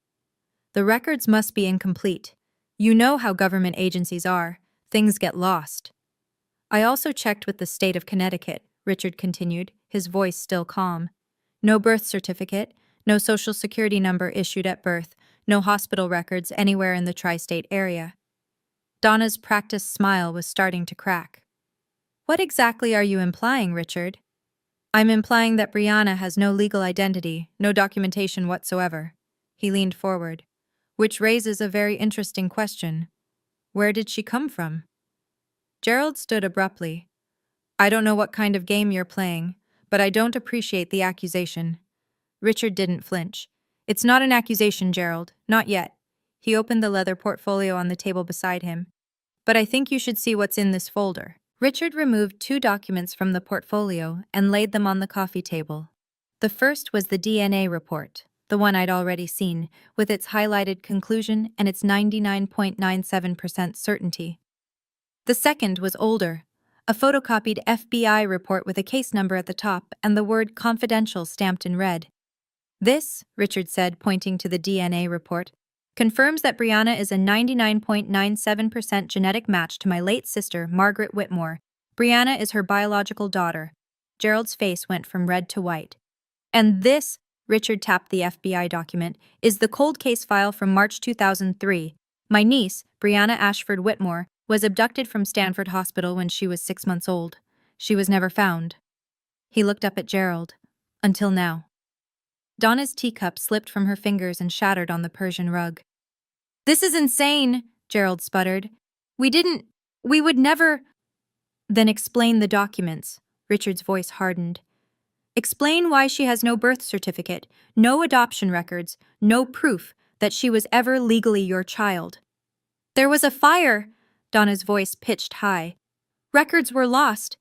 "The records must be incomplete. You know how government agencies are. Things get lost." "I also checked with the state of Connecticut," Richard continued, his voice still calm. "No birth certificate, no social security number issued at birth, no hospital records anywhere in the tri-state area." Donna's practiced smile was starting to crack. "What exactly are you implying, Richard?" "I'm implying that Brianna has no legal identity, no documentation whatsoever." He leaned forward. "Which raises a very interesting question. Where did she come from?" Gerald stood abruptly. "I don't know what kind of game you're playing, but I don't appreciate the accusation." Richard didn't flinch. "It's not an accusation, Gerald. Not yet." He opened the leather portfolio on the table beside him. "But I think you should see what's in this folder." Richard removed 2 documents from the portfolio and laid them on the coffee table. The first was the DNA report, the one I'd already seen, with its highlighted conclusion and its 99.97% certainty. The second was older, a photocopied FBI report with a case number at the top and the word confidential stamped in red. "This," Richard said, pointing to the DNA report, "confirms that Brianna is a 99.97% genetic match to my late sister, Margaret Whitmore. Brianna is her biological daughter." Gerald's face went from red to white. "And this," Richard tapped the FBI document, "is the cold case file from March 2003. My niece, Brianna Ashford Whitmore, was abducted from Stanford Hospital when she was 6 months old. She was never found." He looked up at Gerald. "Until now." Donna's teacup slipped from her fingers and shattered on the Persian rug. "This is insane," Gerald sputtered. We would never." "Then explain the documents." Richard's voice hardened. "Explain why she has no birth certificate, no adoption records, no proof that she was ever legally your child." "There was a fire," Donna's voice pitched high. "Records were lost."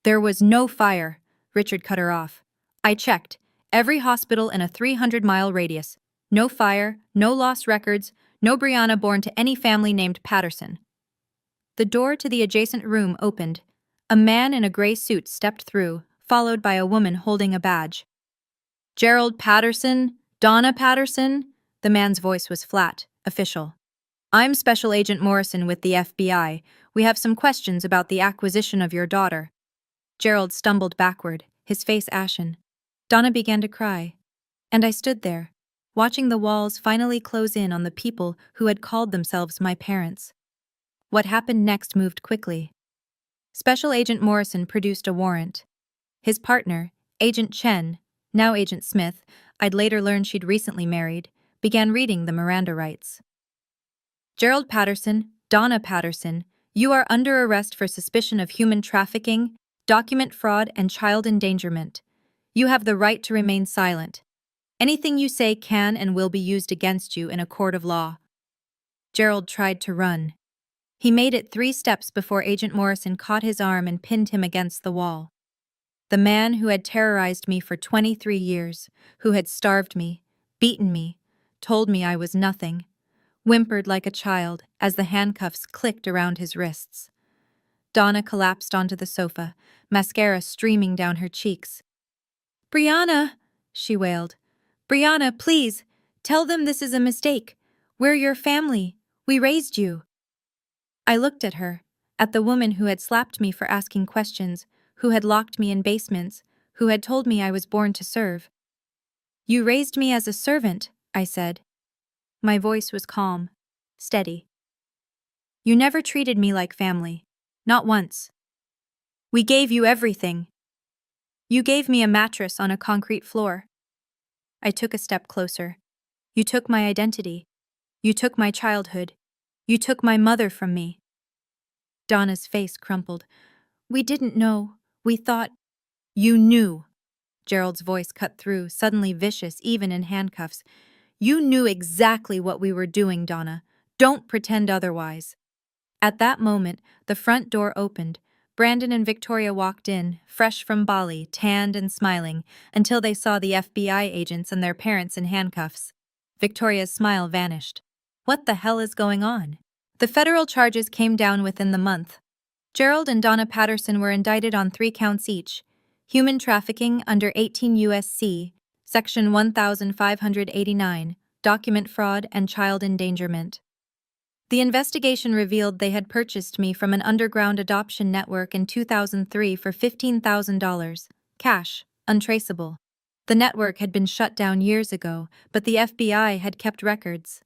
"There was no fire," Richard cut her off. "I checked. Every hospital in a 300-mile radius. No fire, no lost records, no Brianna born to any family named Patterson." The door to the adjacent room opened. A man in a gray suit stepped through, followed by a woman holding a badge. "Gerald Patterson? Donna Patterson?" The man's voice was flat, official. "I'm Special Agent Morrison with the FBI. We have some questions about the acquisition of your daughter." Gerald stumbled backward, his face ashen. Donna began to cry. And I stood there, watching the walls finally close in on the people who had called themselves my parents. What happened next moved quickly. Special Agent Morrison produced a warrant. His partner, Agent Chen, now Agent Smith, I'd later learn she'd recently married, began reading the Miranda rights. "Gerald Patterson, Donna Patterson, you are under arrest for suspicion of human trafficking, document fraud, and child endangerment. You have the right to remain silent. Anything you say can and will be used against you in a court of law." Gerald tried to run. He made it 3 steps before Agent Morrison caught his arm and pinned him against the wall. The man who had terrorized me for 23 years, who had starved me, beaten me, told me I was nothing, whimpered like a child as the handcuffs clicked around his wrists. Donna collapsed onto the sofa, mascara streaming down her cheeks. "Brianna," she wailed. "Brianna, please, tell them this is a mistake. We're your family. We raised you." I looked at her, at the woman who had slapped me for asking questions, who had locked me in basements, who had told me I was born to serve. "You raised me as a servant," I said. My voice was calm, steady. You never treated me like family. Not once. We gave you everything. You gave me a mattress on a concrete floor. I took a step closer. You took my identity. You took my childhood. You took my mother from me. Donna's face crumpled. We didn't know. We thought. You knew. Gerald's voice cut through, suddenly vicious, even in handcuffs. You knew exactly what we were doing, Donna. Don't pretend otherwise. At that moment, the front door opened. Brandon and Victoria walked in, fresh from Bali, tanned and smiling, until they saw the FBI agents and their parents in handcuffs. Victoria's smile vanished. What the hell is going on? The federal charges came down within the month. Gerald and Donna Patterson were indicted on 3 counts each: human trafficking under 18 U.S.C., Section 1589, document fraud, and child endangerment. The investigation revealed they had purchased me from an underground adoption network in 2003 for $15,000, cash, untraceable. The network had been shut down years ago, but the FBI had kept records.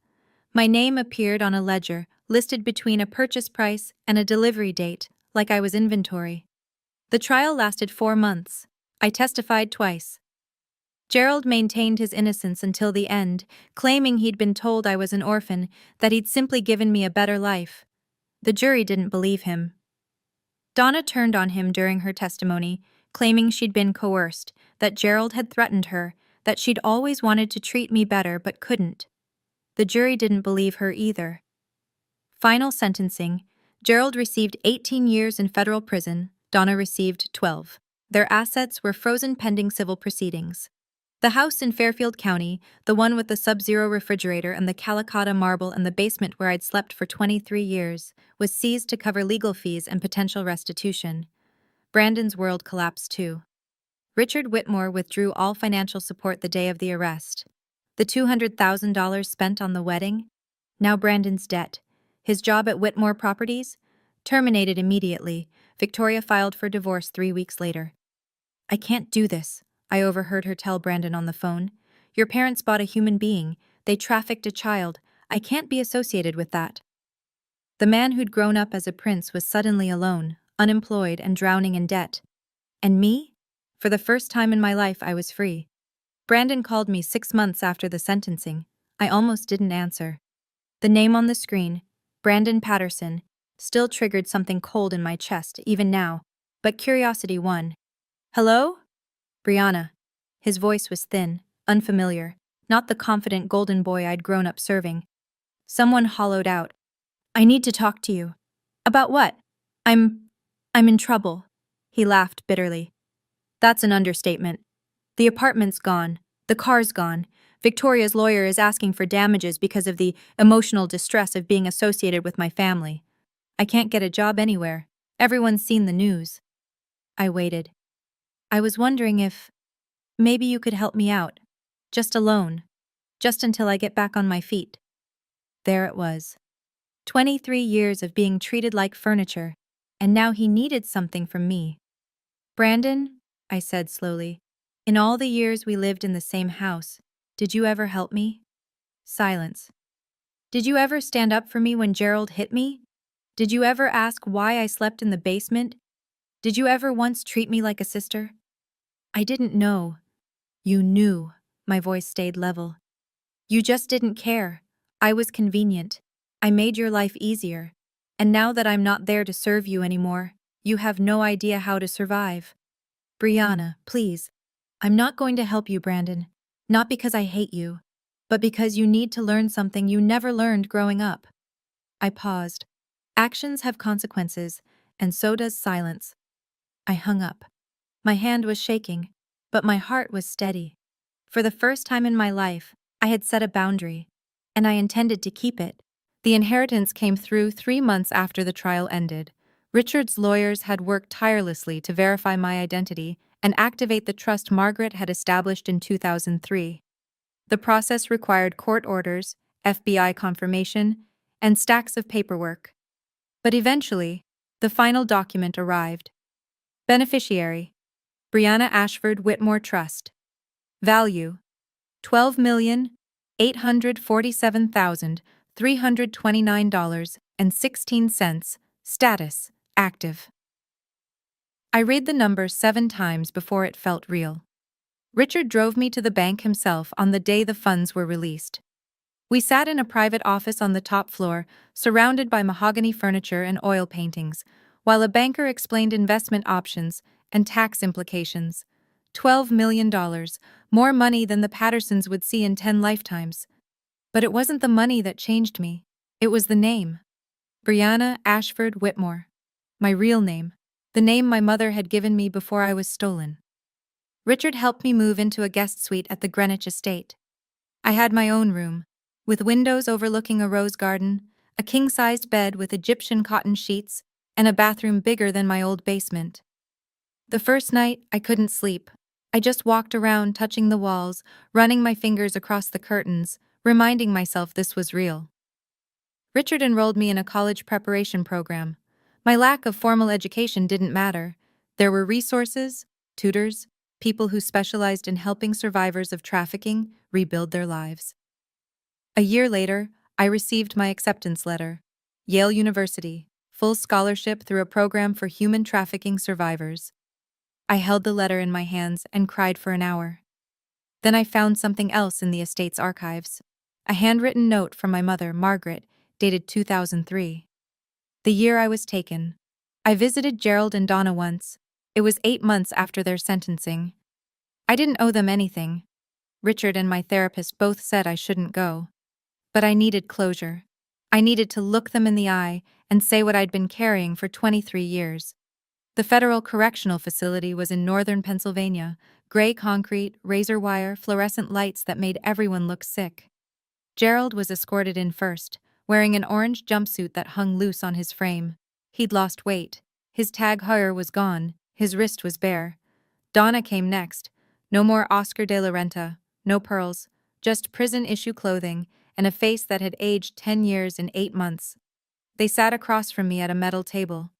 My name appeared on a ledger, listed between a purchase price and a delivery date, like I was inventory. The trial lasted 4 months. I testified twice. Gerald maintained his innocence until the end, claiming he'd been told I was an orphan, that he'd simply given me a better life. The jury didn't believe him. Donna turned on him during her testimony, claiming she'd been coerced, that Gerald had threatened her, that she'd always wanted to treat me better but couldn't. The jury didn't believe her either. Final sentencing: Gerald received 18 years in federal prison, Donna received 12. Their assets were frozen pending civil proceedings. The house in Fairfield County, the one with the Sub-Zero refrigerator and the Calicotta marble and the basement where I'd slept for 23 years, was seized to cover legal fees and potential restitution. Brandon's world collapsed too. Richard Whitmore withdrew all financial support the day of the arrest. The $200,000 spent on the wedding? Now Brandon's debt. His job at Whitmore Properties? Terminated immediately. Victoria filed for divorce 3 weeks later. I can't do this, I overheard her tell Brandon on the phone. Your parents bought a human being. They trafficked a child. I can't be associated with that. The man who'd grown up as a prince was suddenly alone, unemployed, and drowning in debt. And me? For the first time in my life, I was free. Brandon called me 6 months after the sentencing. I almost didn't answer. The name on the screen, Brandon Patterson, still triggered something cold in my chest, even now. But curiosity won. Hello? Brianna. His voice was thin, unfamiliar, not the confident golden boy I'd grown up serving. Someone hollowed out. I need to talk to you. About what? I'm in trouble. He laughed bitterly. That's an understatement. The apartment's gone. The car's gone. Victoria's lawyer is asking for damages because of the emotional distress of being associated with my family. I can't get a job anywhere. Everyone's seen the news. I waited. I was wondering if maybe you could help me out. Just a loan. Just until I get back on my feet. There it was. 23 years of being treated like furniture, and now he needed something from me. Brandon, I said slowly, in all the years we lived in the same house, did you ever help me? Silence. Did you ever stand up for me when Gerald hit me? Did you ever ask why I slept in the basement? Did you ever once treat me like a sister? I didn't know. You knew. My voice stayed level. You just didn't care. I was convenient. I made your life easier. And now that I'm not there to serve you anymore, you have no idea how to survive. Brianna, please. I'm not going to help you, Brandon. Not because I hate you, but because you need to learn something you never learned growing up. I paused. Actions have consequences, and so does silence. I hung up. My hand was shaking, but my heart was steady. For the first time in my life, I had set a boundary, and I intended to keep it. The inheritance came through 3 months after the trial ended. Richard's lawyers had worked tirelessly to verify my identity and activate the trust Margaret had established in 2003. The process required court orders, FBI confirmation, and stacks of paperwork. But eventually, the final document arrived. Beneficiary: Brianna Ashford Whitmore Trust. Value: $12,847,329.80. $1.16. Status: active. I read the number 7 times before it felt real. Richard drove me to the bank himself on the day the funds were released. We sat in a private office on the top floor, surrounded by mahogany furniture and oil paintings, while a banker explained investment options and tax implications. $12 million, more money than the Pattersons would see in 10 lifetimes. But it wasn't the money that changed me. It was the name. Brianna Ashford Whitmore. My real name. The name my mother had given me before I was stolen. Richard helped me move into a guest suite at the Greenwich estate. I had my own room, with windows overlooking a rose garden, a king-sized bed with Egyptian cotton sheets, and a bathroom bigger than my old basement. The first night, I couldn't sleep. I just walked around touching the walls, running my fingers across the curtains, reminding myself this was real. Richard enrolled me in a college preparation program. My lack of formal education didn't matter. There were resources, tutors, people who specialized in helping survivors of trafficking rebuild their lives. A year later, I received my acceptance letter. Yale University, full scholarship through a program for human trafficking survivors. I held the letter in my hands and cried for an hour. Then I found something else in the estate's archives. A handwritten note from my mother, Margaret, dated 2003. The year I was taken. I visited Gerald and Donna once. It was 8 months after their sentencing. I didn't owe them anything. Richard and my therapist both said I shouldn't go. But I needed closure. I needed to look them in the eye and say what I'd been carrying for 23 years. The Federal Correctional Facility was in northern Pennsylvania, gray concrete, razor wire, fluorescent lights that made everyone look sick. Gerald was escorted in first, wearing an orange jumpsuit that hung loose on his frame. He'd lost weight. His tag heuer was gone, his wrist was bare. Donna came next. No more Oscar de la Renta, no pearls, just prison-issue clothing, and a face that had aged 10 years in 8 months. They sat across from me at a metal table.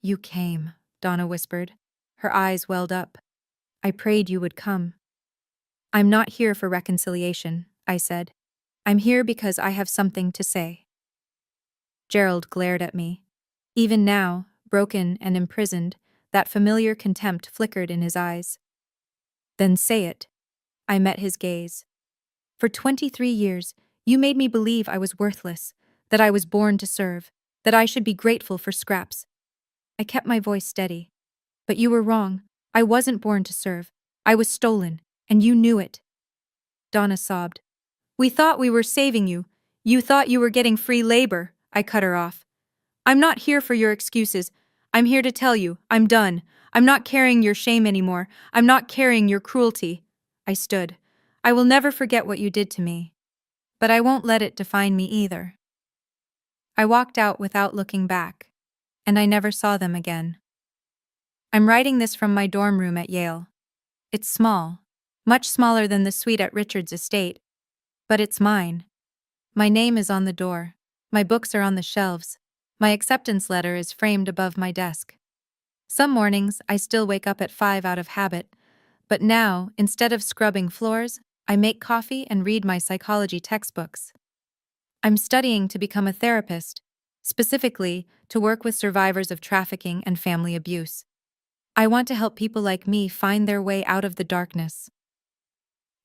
"You came," Donna whispered. Her eyes welled up. "I prayed you would come." "I'm not here for reconciliation," I said. "I'm here because I have something to say." Gerald glared at me. Even now, broken and imprisoned, that familiar contempt flickered in his eyes. "Then say it." I met his gaze. "For 23 years, you made me believe I was worthless, that I was born to serve, that I should be grateful for scraps." I kept my voice steady. "But you were wrong. I wasn't born to serve. I was stolen, and you knew it." Donna sobbed. "We thought we were saving you. You thought you were getting free labor," I cut her off. "I'm not here for your excuses. I'm here to tell you, I'm done. I'm not carrying your shame anymore. I'm not carrying your cruelty." I stood. "I will never forget what you did to me. But I won't let it define me either." I walked out without looking back, and I never saw them again. I'm writing this from my dorm room at Yale. It's small, much smaller than the suite at Richard's estate, but it's mine. My name is on the door. My books are on the shelves. My acceptance letter is framed above my desk. Some mornings, I still wake up at 5 out of habit, but now, instead of scrubbing floors, I make coffee and read my psychology textbooks. I'm studying to become a therapist, specifically to work with survivors of trafficking and family abuse. I want to help people like me find their way out of the darkness.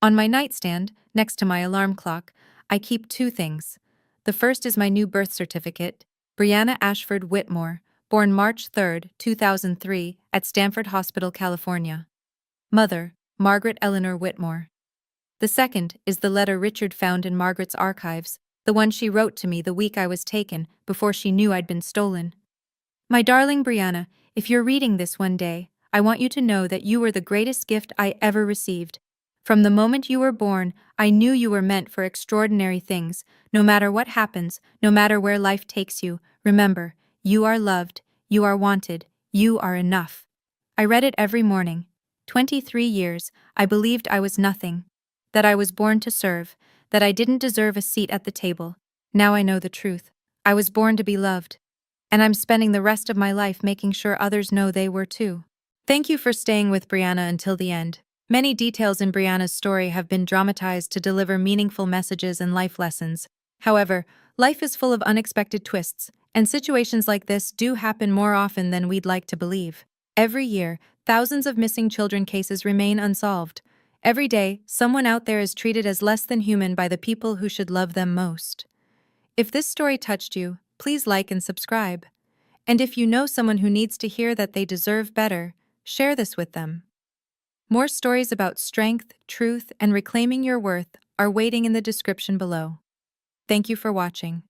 On my nightstand, next to my alarm clock, I keep 2 things. The first is my new birth certificate, Brianna Ashford Whitmore, born March 3, 2003, at Stanford Hospital, California. Mother, Margaret Eleanor Whitmore. The second is the letter Richard found in Margaret's archives, the one she wrote to me the week I was taken, before she knew I'd been stolen. "My darling Brianna, if you're reading this one day, I want you to know that you were the greatest gift I ever received. From the moment you were born, I knew you were meant for extraordinary things. No matter what happens, no matter where life takes you, remember, you are loved, you are wanted, you are enough." I read it every morning. 23 years, I believed I was nothing, that I was born to serve, that I didn't deserve a seat at the table. Now I know the truth. I was born to be loved. And I'm spending the rest of my life making sure others know they were too. Thank you for staying with Brianna until the end. Many details in Brianna's story have been dramatized to deliver meaningful messages and life lessons. However, Life is full of unexpected twists, and situations like this do happen more often than we'd like to believe. Every year, thousands of missing children cases remain unsolved. Every day, someone out there is treated as less than human by the people who should love them most. If this story touched you, please like and subscribe. And if you know someone who needs to hear that they deserve better, share this with them. More stories about strength, truth, and reclaiming your worth are waiting in the description below. Thank you for watching.